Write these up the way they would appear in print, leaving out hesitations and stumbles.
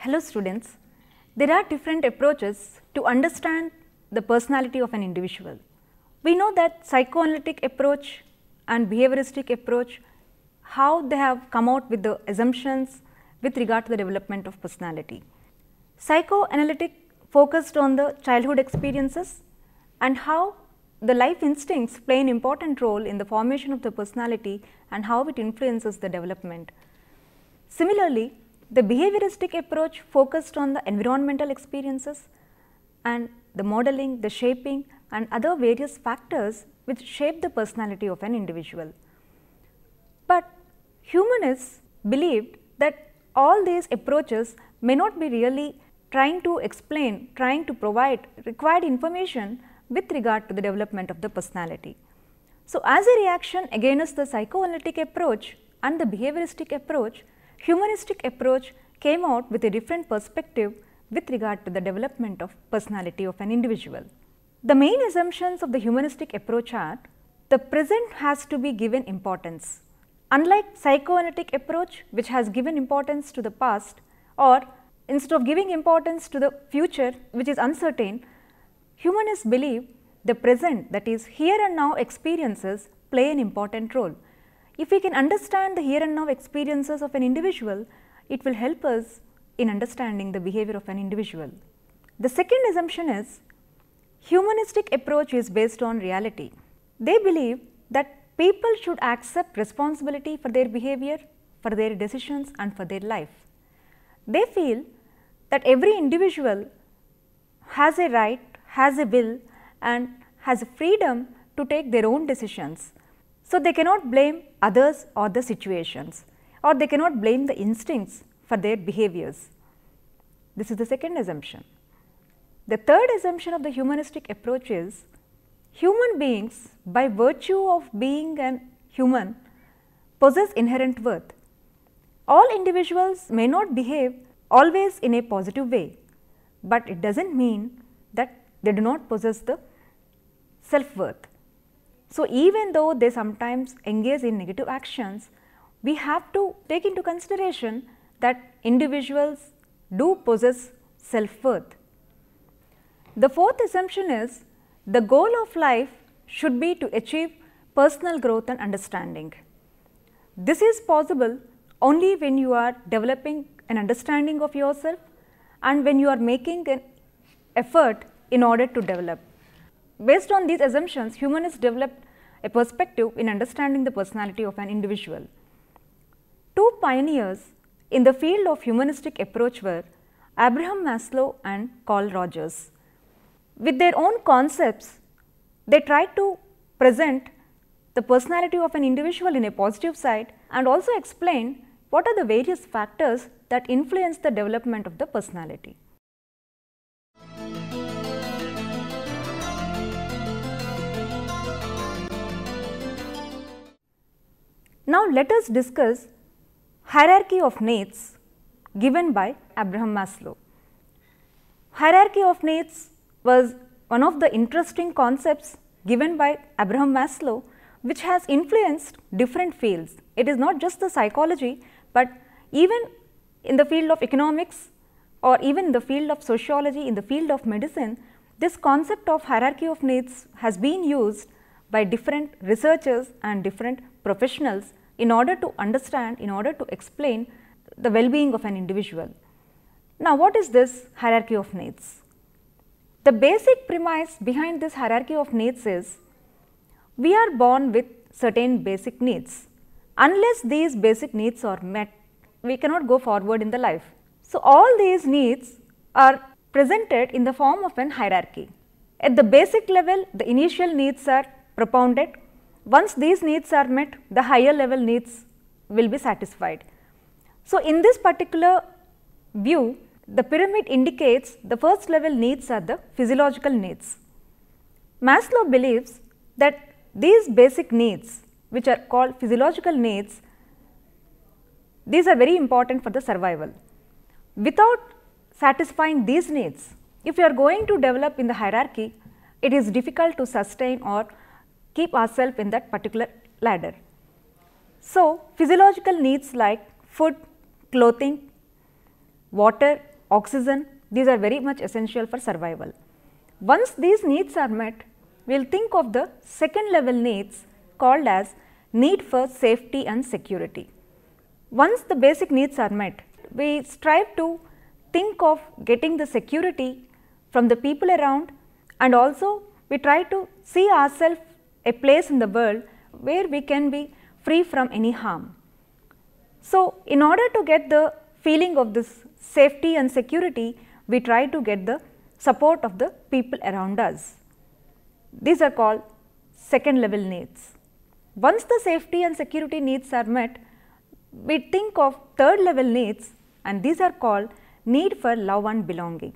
Hello students, there are different approaches to understand the personality of an individual. We know that psychoanalytic approach and behavioristic approach, how they have come out with the assumptions with regard to the development of personality. Psychoanalytic focused on the childhood experiences and how the life instincts play an important role in the formation of the personality and how it influences the development. Similarly, the behavioristic approach focused on the environmental experiences and the modeling, the shaping and other various factors which shape the personality of an individual. But humanists believed that all these approaches may not be really trying to explain, trying to provide required information with regard to the development of the personality. So, as a reaction against the psychoanalytic approach and the behavioristic approach, humanistic approach came out with a different perspective with regard to the development of personality of an individual. The main assumptions of the humanistic approach are the present has to be given importance. Unlike psychoanalytic approach which has given importance to the past, or instead of giving importance to the future which is uncertain, humanists believe the present, that is here and now experiences, play an important role. If we can understand the here and now experiences of an individual, it will help us in understanding the behavior of an individual. The second assumption is humanistic approach is based on reality. They believe that people should accept responsibility for their behavior, for their decisions and for their life. They feel that every individual has a right, has a will and has a freedom to take their own decisions. So, they cannot blame others or the situations, or they cannot blame the instincts for their behaviors. This is the second assumption. The third assumption of the humanistic approach is human beings, by virtue of being an human, possess inherent worth. All individuals may not behave always in a positive way, but it does not mean that they do not possess the self-worth. So, even though they sometimes engage in negative actions, we have to take into consideration that individuals do possess self-worth. The fourth assumption is the goal of life should be to achieve personal growth and understanding. This is possible only when you are developing an understanding of yourself and when you are making an effort in order to develop. Based on these assumptions, humanists developed a perspective in understanding the personality of an individual. Two pioneers in the field of humanistic approach were Abraham Maslow and Carl Rogers. With their own concepts, they tried to present the personality of an individual in a positive side and also explain what are the various factors that influence the development of the personality. Now, let us discuss hierarchy of needs given by Abraham Maslow. Hierarchy of needs was one of the interesting concepts given by Abraham Maslow, which has influenced different fields. It is not just the psychology, but even in the field of economics or even in the field of sociology, in the field of medicine, this concept of hierarchy of needs has been used by different researchers and different professionals in order to understand, in order to explain the well-being of an individual. Now, what is this hierarchy of needs? The basic premise behind this hierarchy of needs is we are born with certain basic needs. Unless these basic needs are met, we cannot go forward in the life. So, all these needs are presented in the form of an hierarchy. At the basic level, the initial needs are propounded. Once these needs are met, the higher level needs will be satisfied. So, in this particular view, the pyramid indicates the first level needs are the physiological needs. Maslow believes that these basic needs, which are called physiological needs, these are very important for the survival. Without satisfying these needs, if you are going to develop in the hierarchy, it is difficult to sustain or keep ourselves in that particular ladder. So, physiological needs like food, clothing, water, oxygen, these are very much essential for survival. Once these needs are met, we will think of the second level needs called as need for safety and security. Once the basic needs are met, we strive to think of getting the security from the people around, and also we try to see ourselves a place in the world where we can be free from any harm. So, in order to get the feeling of this safety and security, we try to get the support of the people around us. These are called second level needs. Once the safety and security needs are met, we think of third level needs, and these are called need for love and belonging.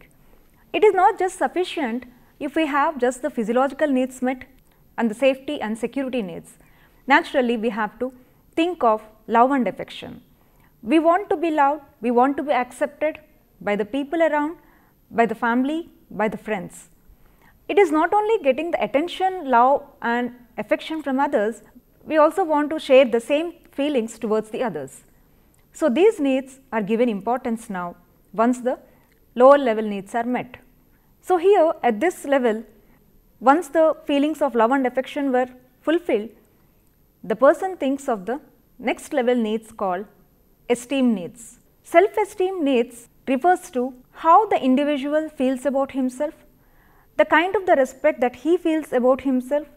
It is not just sufficient if we have just the physiological needs met and the safety and security needs. Naturally, we have to think of love and affection. We want to be loved, we want to be accepted by the people around, by the family, by the friends. It is not only getting the attention, love and affection from others, we also want to share the same feelings towards the others. So, these needs are given importance now once the lower level needs are met. So, here at this level, once the feelings of love and affection were fulfilled, the person thinks of the next level needs called esteem needs. Self-esteem needs refers to how the individual feels about himself, the kind of the respect that he feels about himself,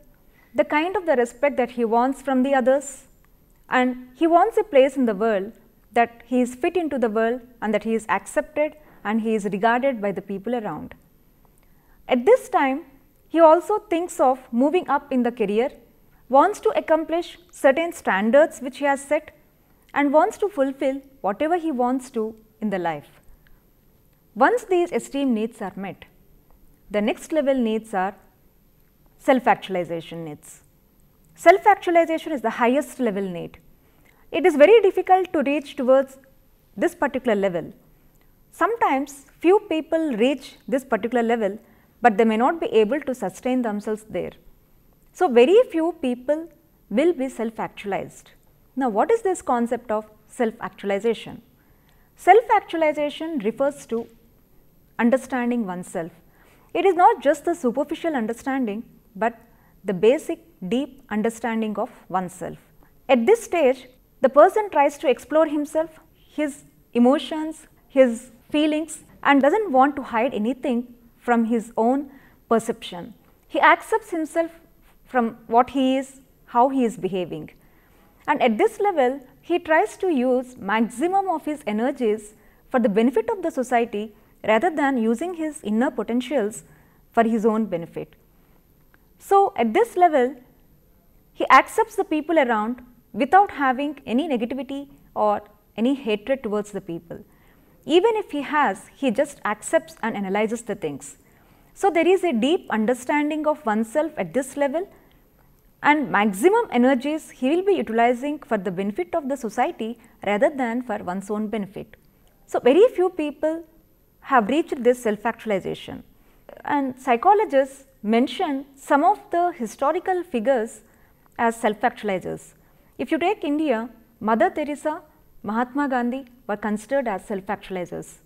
the kind of the respect that he wants from the others, and he wants a place in the world that he is fit into the world and that he is accepted and he is regarded by the people around. At this time, he also thinks of moving up in the career, wants to accomplish certain standards which he has set, and wants to fulfill whatever he wants to in the life. Once these esteem needs are met, the next level needs are self-actualization needs. Self-actualization is the highest level need. It is very difficult to reach towards this particular level. Sometimes few people reach this particular level, but they may not be able to sustain themselves there. So, very few people will be self-actualized. Now, what is this concept of self-actualization? Self-actualization refers to understanding oneself. It is not just the superficial understanding, but the basic deep understanding of oneself. At this stage, the person tries to explore himself, his emotions, his feelings, and does not want to hide anything from his own perception. He accepts himself from what he is, how he is behaving. And at this level, he tries to use maximum of his energies for the benefit of the society rather than using his inner potentials for his own benefit. So, at this level, he accepts the people around without having any negativity or any hatred towards the people. Even if he has, he just accepts and analyzes the things. So, there is a deep understanding of oneself at this level, and maximum energies he will be utilizing for the benefit of the society rather than for one's own benefit. So, very few people have reached this self-actualization, and psychologists mention some of the historical figures as self-actualizers. If you take India, Mother Teresa, Mahatma Gandhi were considered as self-actualizers.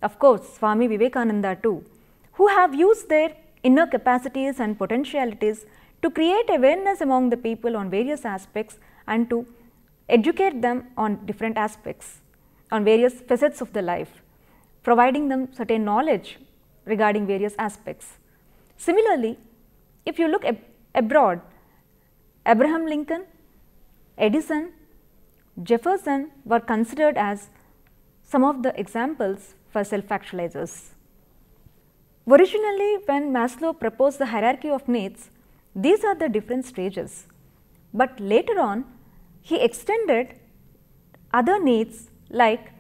Of course, Swami Vivekananda too, who have used their inner capacities and potentialities to create awareness among the people on various aspects and to educate them on different aspects, on various facets of the life, providing them certain knowledge regarding various aspects. Similarly, if you look abroad, Abraham Lincoln, Edison, Jefferson were considered as some of the examples for self-actualizers. Originally, when Maslow proposed the hierarchy of needs, these are the different stages, but later on he extended other needs like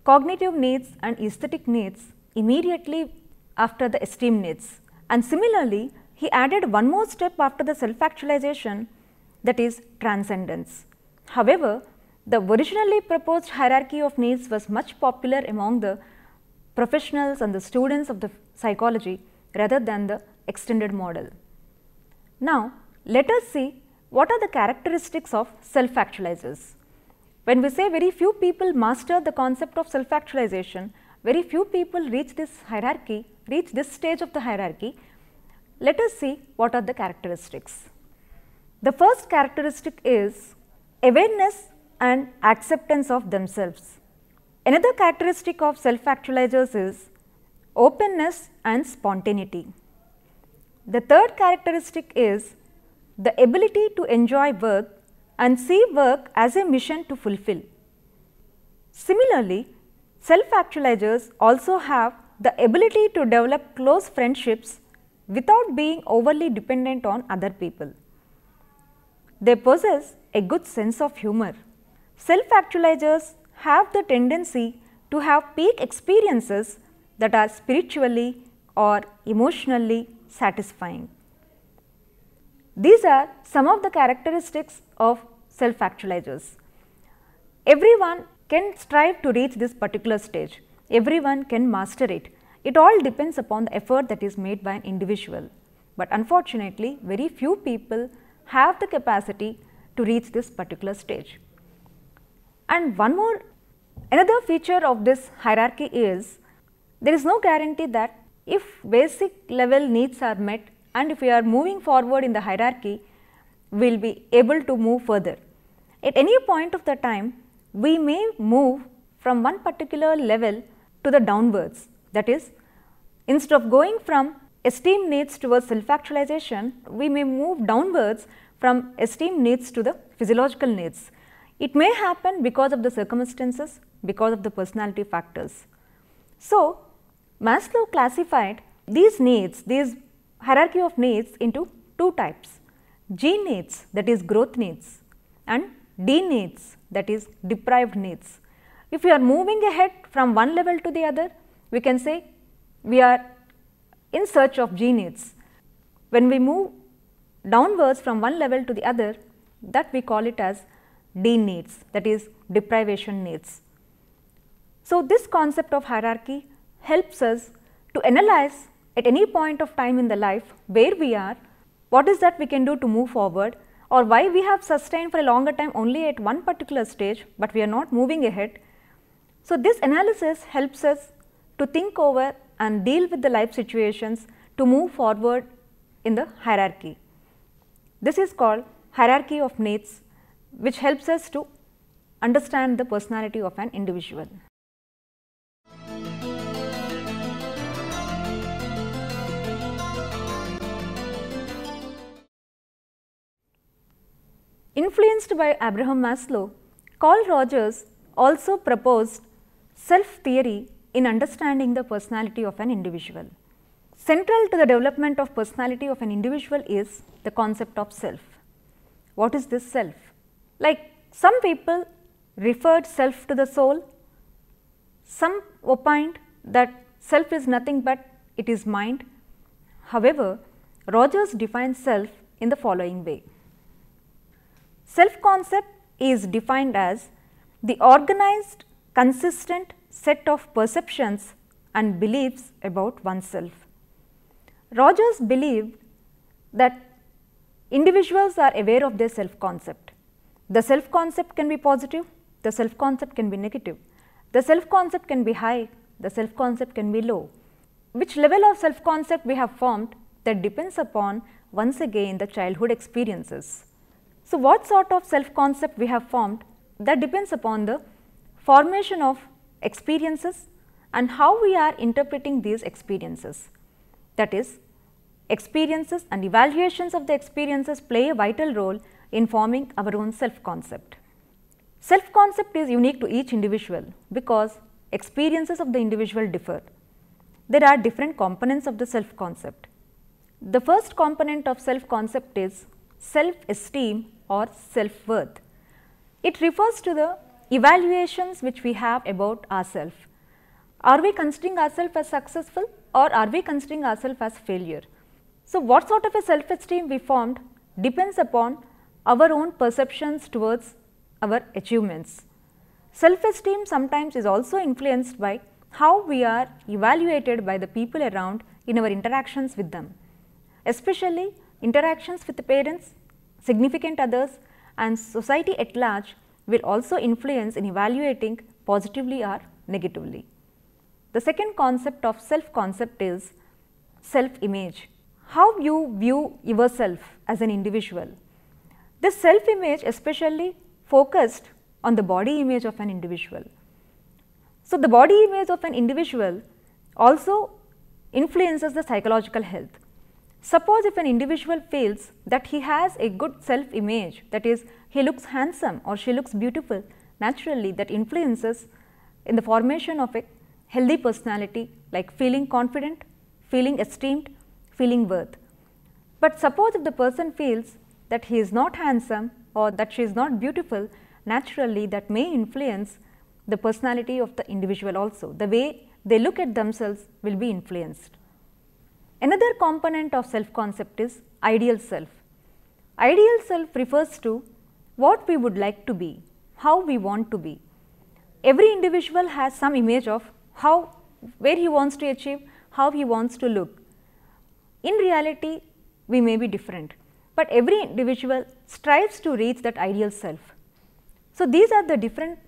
cognitive needs and aesthetic needs immediately after the esteem needs, and similarly he added one more step after the self-actualization, that is transcendence. However, the originally proposed hierarchy of needs was much popular among the professionals and the students of the psychology rather than the extended model. Now, let us see what are the characteristics of self-actualizers. When we say very few people master the concept of self-actualization, very few people reach this hierarchy, reach this stage of the hierarchy. Let us see what are the characteristics. The first characteristic is awareness and acceptance of themselves. Another characteristic of self-actualizers is openness and spontaneity. The third characteristic is the ability to enjoy work and see work as a mission to fulfill. Similarly, self-actualizers also have the ability to develop close friendships without being overly dependent on other people. They possess a good sense of humor. Self-actualizers have the tendency to have peak experiences that are spiritually or emotionally satisfying. These are some of the characteristics of self-actualizers. Everyone can strive to reach this particular stage. Everyone can master it. It all depends upon the effort that is made by an individual. But unfortunately, very few people have the capacity to reach this particular stage. And another feature of this hierarchy is there is no guarantee that if basic level needs are met and if we are moving forward in the hierarchy, we will be able to move further. At any point of the time, we may move from one particular level to the downwards. That is, instead of going from esteem needs towards self-actualization, we may move downwards from esteem needs to the physiological needs. It may happen because of the circumstances, because of the personality factors. So, Maslow classified these needs, these hierarchy of needs into two types: G needs, that is growth needs, and D needs, that is deprived needs. If we are moving ahead from one level to the other, we can say we are in search of G needs. When we move downwards from one level to the other, that we call it as D needs, that is deprivation needs. So, this concept of hierarchy helps us to analyze at any point of time in the life where we are, what is that we can do to move forward, or why we have sustained for a longer time only at one particular stage, but we are not moving ahead. So, this analysis helps us to think over and deal with the life situations to move forward in the hierarchy. This is called hierarchy of needs, which helps us to understand the personality of an individual. Influenced by Abraham Maslow, Carl Rogers also proposed self-theory in understanding the personality of an individual. Central to the development of personality of an individual is the concept of self. What is this self? Like some people referred self to the soul, some opined that self is nothing but it is mind. However, Rogers defines self in the following way. Self-concept is defined as the organized, consistent set of perceptions and beliefs about oneself. Rogers believed that individuals are aware of their self-concept. The self-concept can be positive, the self-concept can be negative, the self-concept can be high, the self-concept can be low. Which level of self-concept we have formed, that depends upon once again the childhood experiences. So, what sort of self-concept we have formed, that depends upon the formation of experiences and how we are interpreting these experiences. That is, experiences and evaluations of the experiences play a vital role in forming our own self-concept. Self-concept is unique to each individual because experiences of the individual differ. There are different components of the self-concept. The first component of self-concept is self-esteem or self-worth. It refers to the evaluations which we have about ourselves. Are we considering ourselves as successful or are we considering ourselves as failure? So, what sort of a self-esteem we formed depends upon our own perceptions towards our achievements. Self-esteem sometimes is also influenced by how we are evaluated by the people around in our interactions with them, especially interactions with the parents, significant others, and society at large will also influence in evaluating positively or negatively. The second concept of self-concept is self-image. How you view yourself as an individual. This self-image especially focused on the body image of an individual. So, the body image of an individual also influences the psychological health. Suppose if an individual feels that he has a good self-image, that is, he looks handsome or she looks beautiful, naturally that influences in the formation of a healthy personality, like feeling confident, feeling esteemed, feeling worth. But suppose if the person feels that he is not handsome or that she is not beautiful, naturally that may influence the personality of the individual also. The way they look at themselves will be influenced. Another component of self-concept is ideal self. Ideal self refers to what we would like to be, how we want to be. Every individual has some image of where he wants to achieve, how he wants to look. In reality, we may be different, but every individual strives to reach that ideal self. So, these are the different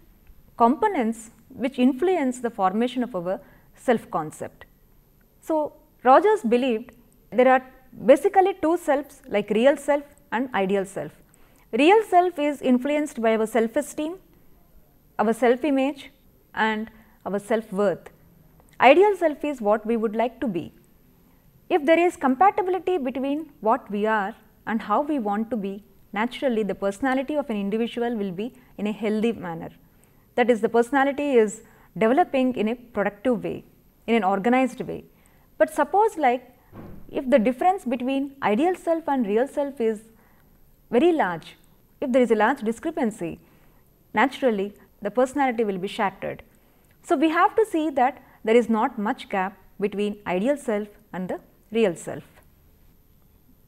components which influence the formation of our self-concept. So, Rogers believed there are basically two selves, like real self and ideal self. Real self is influenced by our self-esteem, our self-image and our self-worth. Ideal self is what we would like to be. If there is compatibility between what we are and how we want to be, naturally the personality of an individual will be in a healthy manner. That is, the personality is developing in a productive way, in an organized way. But suppose like if the difference between ideal self and real self is very large, if there is a large discrepancy, naturally the personality will be shattered. So, we have to see that there is not much gap between ideal self and the real self.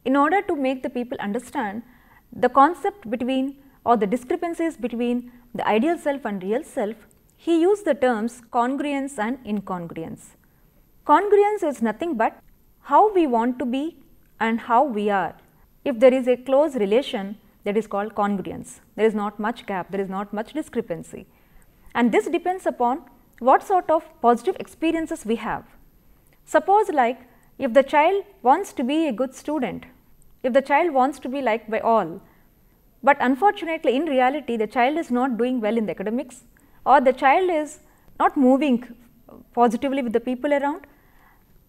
In order to make the people understand the concept between or the discrepancies between the ideal self and real self, he used the terms congruence and incongruence. Congruence is nothing but how we want to be and how we are. If there is a close relation, that is called congruence. There is not much gap, there is not much discrepancy, and this depends upon what sort of positive experiences we have. Suppose like if the child wants to be a good student, if the child wants to be liked by all, but unfortunately in reality the child is not doing well in the academics, or the child is not moving positively with the people around,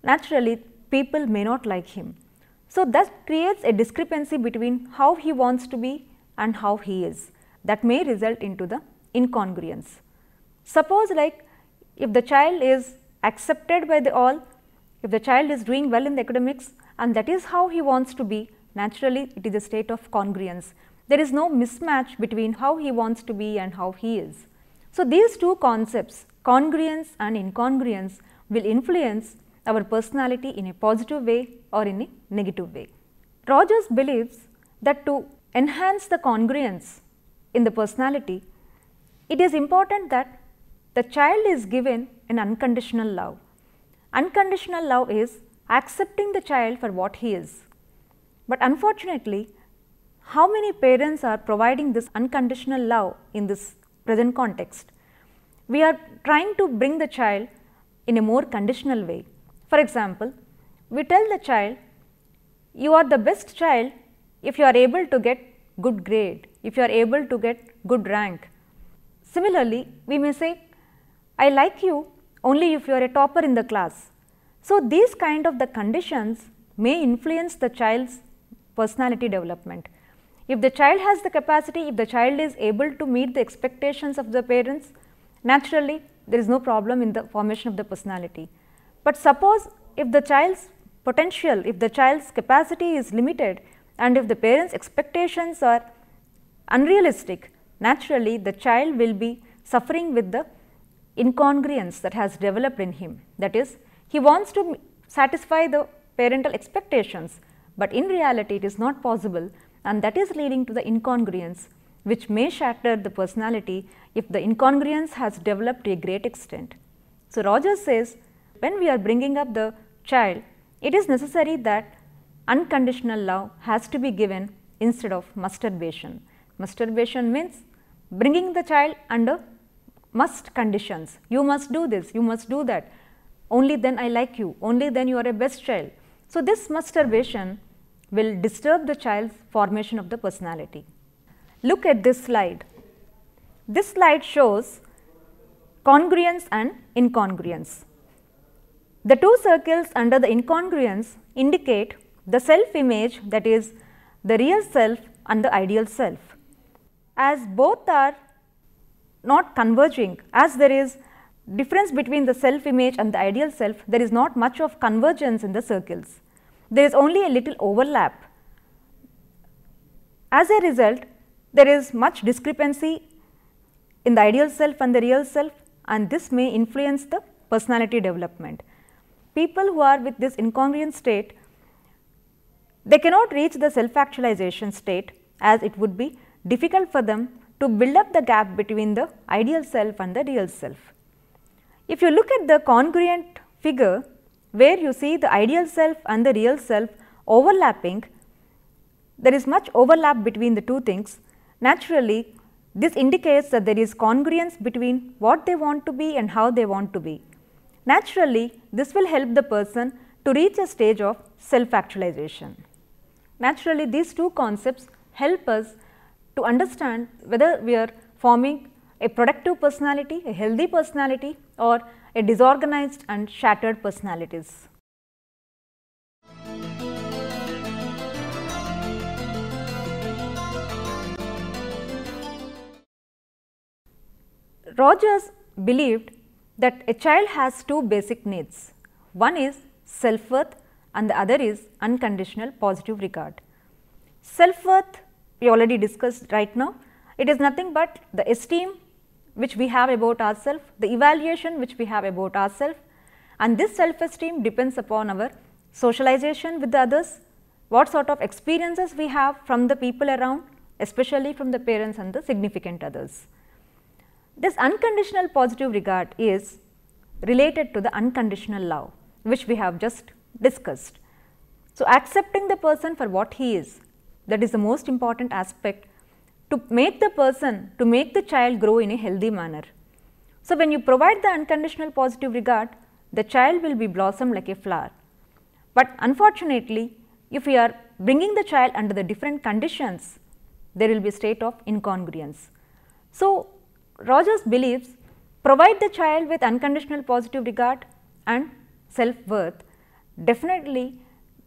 naturally people may not like him. So, that creates a discrepancy between how he wants to be and how he is, that may result into the incongruence. Suppose like if the child is accepted by the all, if the child is doing well in the academics and that is how he wants to be, naturally it is a state of congruence. There is no mismatch between how he wants to be and how he is. So, these two concepts, congruence and incongruence, will influence our personality in a positive way or in a negative way. Rogers believes that to enhance the congruence in the personality, it is important that the child is given an unconditional love. Unconditional love is accepting the child for what he is. But unfortunately, how many parents are providing this unconditional love in this present context? We are trying to bring the child in a more conditional way. For example, we tell the child, you are the best child if you are able to get good grade, if you are able to get good rank. Similarly, we may say, I like you only if you are a topper in the class. So, these kind of the conditions may influence the child's personality development. If the child has the capacity, if the child is able to meet the expectations of the parents, naturally there is no problem in the formation of the personality. But suppose if the child's potential, if the child's capacity is limited and if the parents' expectations are unrealistic, naturally the child will be suffering with the incongruence that has developed in him. That is, he wants to satisfy the parental expectations, but in reality it is not possible, and that is leading to the incongruence, which may shatter the personality if the incongruence has developed to a great extent. So, Rogers says, when we are bringing up the child, it is necessary that unconditional love has to be given instead of masturbation. Masturbation means bringing the child under must conditions. You must do this, you must do that. only then I like you, only then you are a best child. So, this masturbation will disturb the child's formation of the personality. Look at this slide. This slide shows congruence and incongruence. The two circles under the incongruence indicate the self-image, that is the real self and the ideal self. As both are not converging, as there is difference between the self-image and the ideal self, there is not much of convergence in the circles. There is only a little overlap. As a result, there is much discrepancy in the ideal self and the real self, and this may influence the personality development. People who are with this incongruent state, they cannot reach the self-actualization state, as it would be difficult for them to build up the gap between the ideal self and the real self. If you look at the congruent figure, where you see the ideal self and the real self overlapping, there is much overlap between the two things. Naturally, this indicates that there is congruence between what they want to be and how they want to be. Naturally, this will help the person to reach a stage of self-actualization. Naturally, these two concepts help us to understand whether we are forming a productive personality, a healthy personality, or a disorganized and shattered personalities. Rogers believed that a child has two basic needs. One is self-worth and the other is unconditional positive regard. Self-worth we already discussed right now. It is nothing but the esteem which we have about ourselves, the evaluation which we have about ourselves, and this self-esteem depends upon our socialization with the others, what sort of experiences we have from the people around, especially from the parents and the significant others. This unconditional positive regard is related to the unconditional love, which we have just discussed. So, accepting the person for what he is, that is the most important aspect to make the person, to make the child grow in a healthy manner. So, when you provide the unconditional positive regard, the child will be blossom like a flower. But unfortunately, if we are bringing the child under the different conditions, there will be a state of incongruence. So, Rogers believes provide the child with unconditional positive regard and self-worth, definitely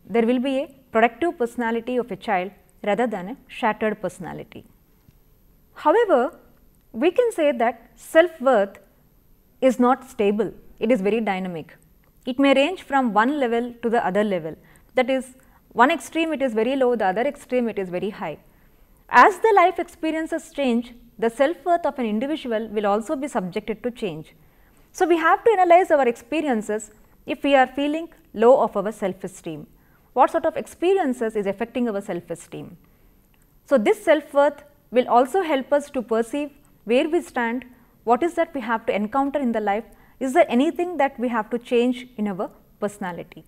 there will be a productive personality of a child rather than a shattered personality. However, we can say that self-worth is not stable, it is very dynamic. It may range from one level to the other level, that is one extreme it is very low, the other extreme it is very high. As the life experiences change, the self-worth of an individual will also be subjected to change. So, we have to analyze our experiences if we are feeling low of our self-esteem. What sort of experiences is affecting our self-esteem? So, this self-worth will also help us to perceive where we stand, what is that we have to encounter in the life, is there anything that we have to change in our personality.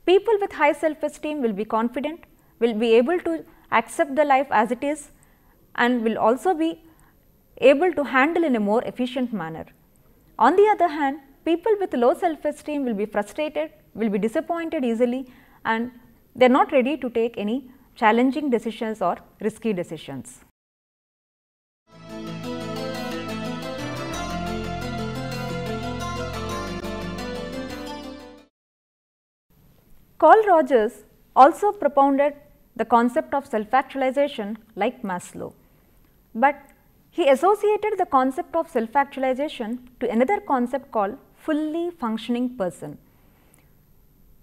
People with high self-esteem will be confident, will be able to accept the life as it is, and will also be able to handle in a more efficient manner. On the other hand, people with low self-esteem will be frustrated, will be disappointed easily, and they are not ready to take any challenging decisions or risky decisions. Carl Rogers also propounded the concept of self-actualization like Maslow, but he associated the concept of self-actualization to another concept called fully functioning person.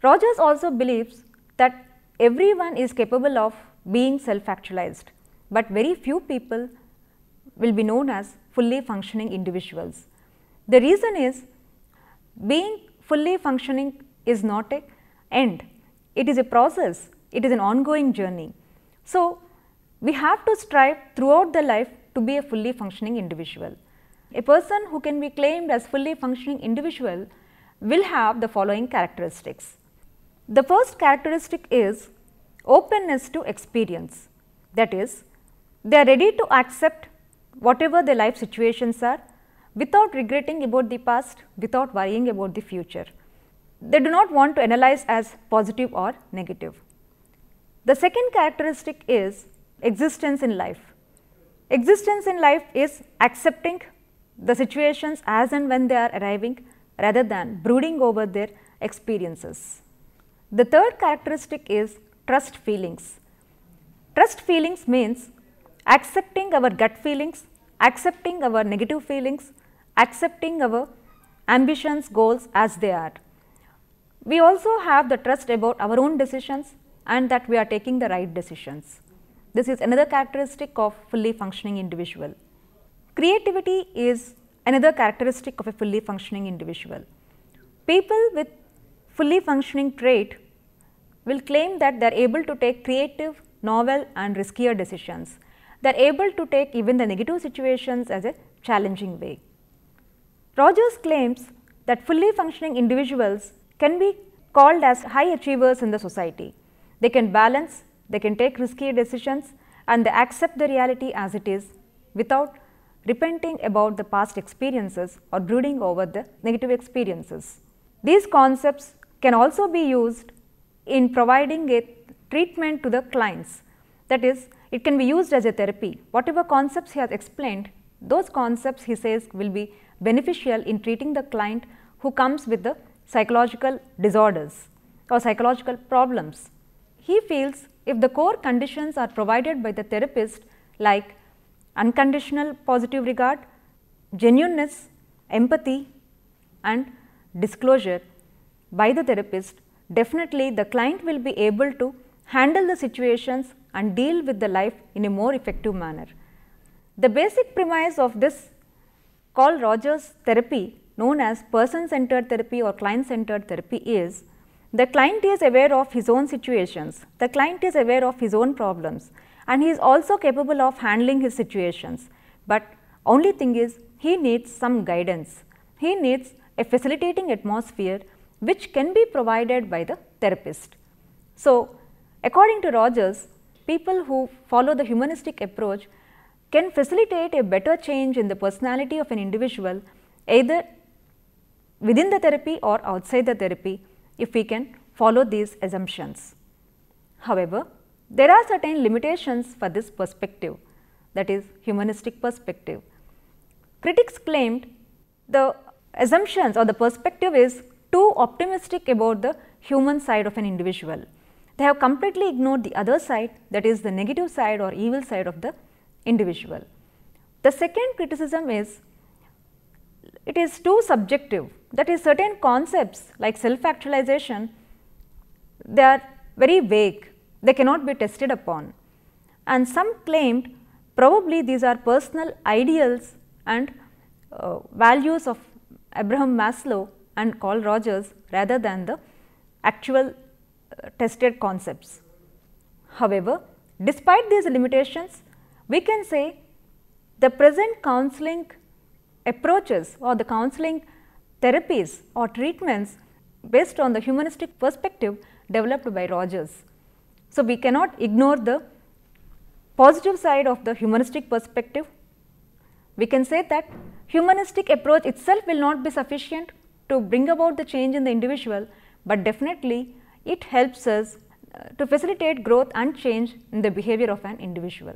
Rogers also believes that everyone is capable of being self-actualized, but very few people will be known as fully functioning individuals. The reason is being fully functioning is not an end, it is a process, it is an ongoing journey. So, we have to strive throughout the life to be a fully functioning individual. A person who can be claimed as fully functioning individual will have the following characteristics. The first characteristic is openness to experience, that is, they are ready to accept whatever their life situations are without regretting about the past, without worrying about the future. They do not want to analyze as positive or negative. The second characteristic is existence in life. Existence in life is accepting the situations as and when they are arriving rather than brooding over their experiences. The third characteristic is trust feelings. Trust feelings means accepting our gut feelings, accepting our negative feelings, accepting our ambitions, goals as they are. We also have the trust about our own decisions and that we are taking the right decisions. This is another characteristic of fully functioning individual. Creativity is another characteristic of a fully functioning individual. People with fully functioning trait will claim that they are able to take creative, novel and riskier decisions. They are able to take even the negative situations as a challenging way. Rogers claims that fully functioning individuals can be called as high achievers in the society. They can balance, they can take risky decisions and they accept the reality as it is without repenting about the past experiences or brooding over the negative experiences. These concepts can also be used in providing a treatment to the clients. That is, it can be used as a therapy. Whatever concepts he has explained, those concepts he says will be beneficial in treating the client who comes with the psychological disorders or psychological problems. He feels if the core conditions are provided by the therapist like unconditional positive regard, genuineness, empathy and disclosure by the therapist, definitely the client will be able to handle the situations and deal with the life in a more effective manner. The basic premise of this called Rogers therapy, known as person-centered therapy or client-centered therapy, is the client is aware of his own situations, the client is aware of his own problems and he is also capable of handling his situations, but only thing is he needs some guidance, he needs a facilitating atmosphere which can be provided by the therapist. So, according to Rogers, people who follow the humanistic approach can facilitate a better change in the personality of an individual either within the therapy or outside the therapy if we can follow these assumptions. However, there are certain limitations for this perspective, that is humanistic perspective. Critics claimed the assumptions or the perspective is too optimistic about the human side of an individual. They have completely ignored the other side, that is the negative side or evil side of the individual. The second criticism is it is too subjective, that is certain concepts like self-actualization, they are very vague, they cannot be tested upon, and some claimed probably these are personal ideals and values of Abraham Maslow and Carl Rogers rather than the actual tested concepts. However, despite these limitations, we can say the present counseling approaches or the counseling therapies or treatments based on the humanistic perspective developed by Rogers. So, we cannot ignore the positive side of the humanistic perspective. We can say that humanistic approach itself will not be sufficient to bring about the change in the individual, but definitely it helps us to facilitate growth and change in the behavior of an individual.